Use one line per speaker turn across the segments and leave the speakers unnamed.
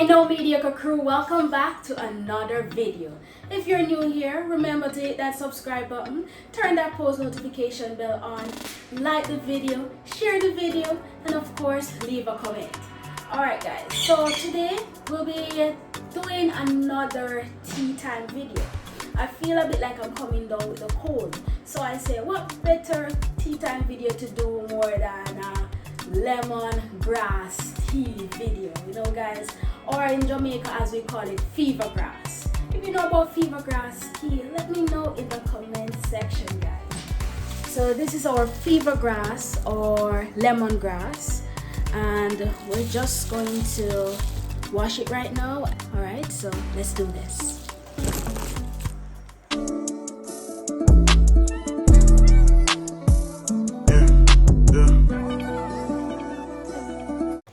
Hello Mediocre Crew, welcome back to another video. If you're new here, remember to hit that subscribe button, turn that post notification bell on, like the video, share the video, and of course leave a comment. Alright guys, so today we'll be doing another tea time video. I feel a bit like I'm coming down with a cold, so I say what better tea time video to do more than a lemongrass tea video, you know guys, or in Jamaica as we call it, fever grass. If you know about fever grass tea, let me know in the comment section guys. So this is our fever grass or lemongrass, and we're just going to wash it right now. Alright, so let's do this.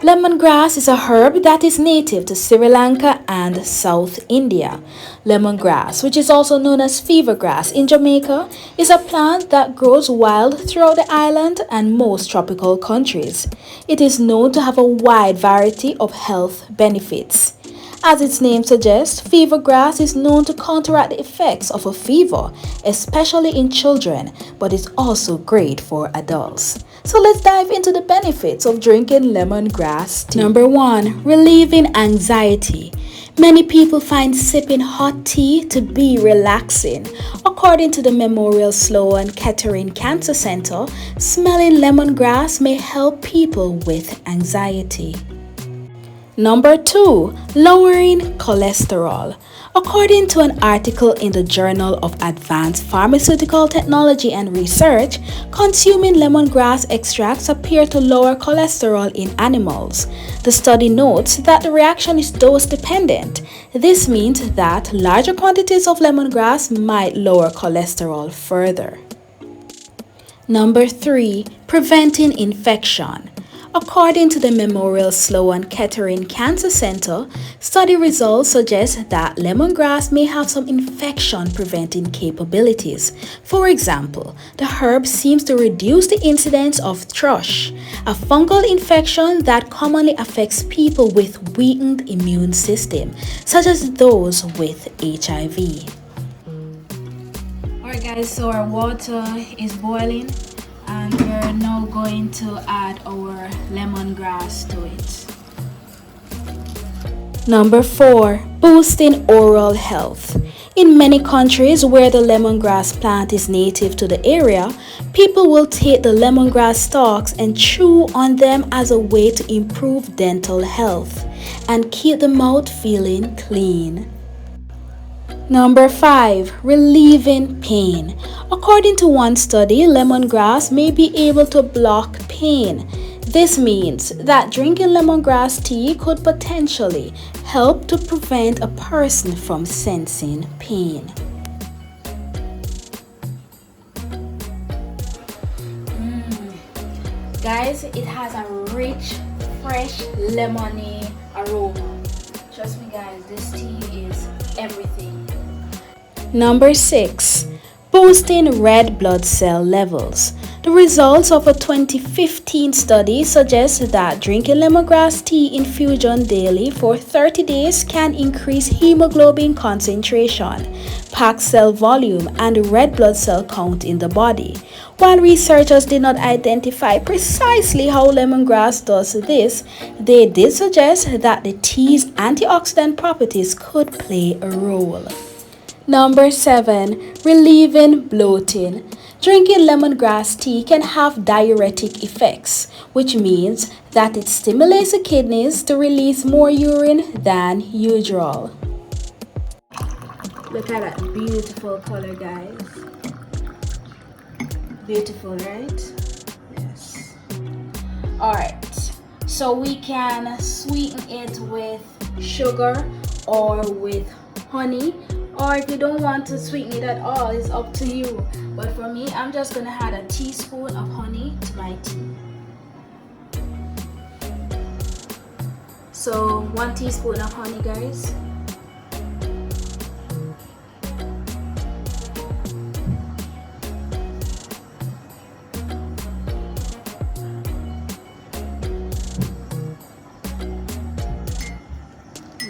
Lemongrass is a herb that is native to Sri Lanka and South India. Lemongrass, which is also known as fever grass in Jamaica, is a plant that grows wild throughout the island and most tropical countries. It is known to have a wide variety of health benefits. As its name suggests, fever grass is known to counteract the effects of a fever, especially in children, but is also great for adults. So let's dive into the benefits of drinking lemongrass tea. Number 1. Relieving anxiety. Many people find sipping hot tea to be relaxing. According to the Memorial Sloan Kettering Cancer Center, smelling lemongrass may help people with anxiety. Number 2. Lowering cholesterol. According to an article in the Journal of Advanced Pharmaceutical Technology and Research, consuming lemongrass extracts appear to lower cholesterol in animals. The study notes that the reaction is dose dependent. This means that larger quantities of lemongrass might lower cholesterol further. Number 3. Preventing infection. According to the Memorial Sloan Kettering Cancer Center, study results suggest that lemongrass may have some infection-preventing capabilities. For example, the herb seems to reduce the incidence of thrush, a fungal infection that commonly affects people with weakened immune system, such as those with HIV. Alright guys, so our water is boiling, and we're now going to add our lemongrass to it. Number 4. Boosting oral health. In many countries where the lemongrass plant is native to the area, people will take the lemongrass stalks and chew on them as a way to improve dental health and keep the mouth feeling clean. Number 5. Relieving pain. According to one study, lemongrass may be able to block pain. This means that drinking lemongrass tea could potentially help to prevent a person from sensing pain. Guys, it has a rich, fresh, lemony aroma. Trust me guys, this tea is everything. Number 6. Boosting red blood cell levels. The results of a 2015 study suggest that drinking lemongrass tea infusion daily for 30 days can increase hemoglobin concentration, packed cell volume, and red blood cell count in the body. While researchers did not identify precisely how lemongrass does this, they did suggest that the tea's antioxidant properties could play a role. Number 7. Relieving bloating. Drinking lemongrass tea can have diuretic effects, which means that it stimulates the kidneys to release more urine than usual. Look at that beautiful color, guys. Beautiful, right? Yes. Alright, so we can sweeten it with sugar or with honey. Or if you don't want to sweeten it at all, it's up to you. But for me, I'm just gonna add a teaspoon of honey to my tea. So 1 teaspoon of honey, guys.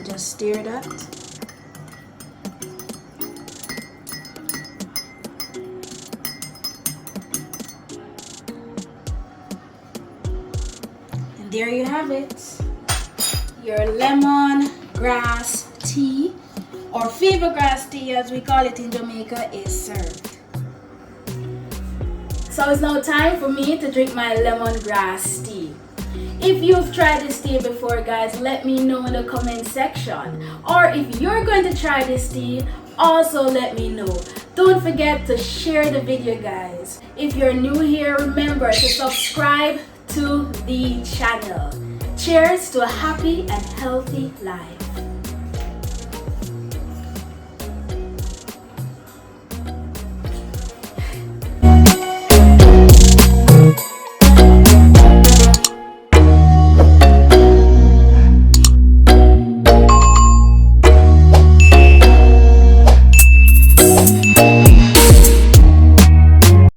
Just stir that. And there you have it. Your lemongrass tea, or fever grass tea as we call it in Jamaica, is served. So it's now time for me to drink my lemongrass tea. If you've tried this tea before, guys, let me know in the comment section. Or if you're going to try this tea, also let me know. Don't forget to share the video, guys. If you're new here, remember to subscribe to the channel. Cheers to a happy and healthy life.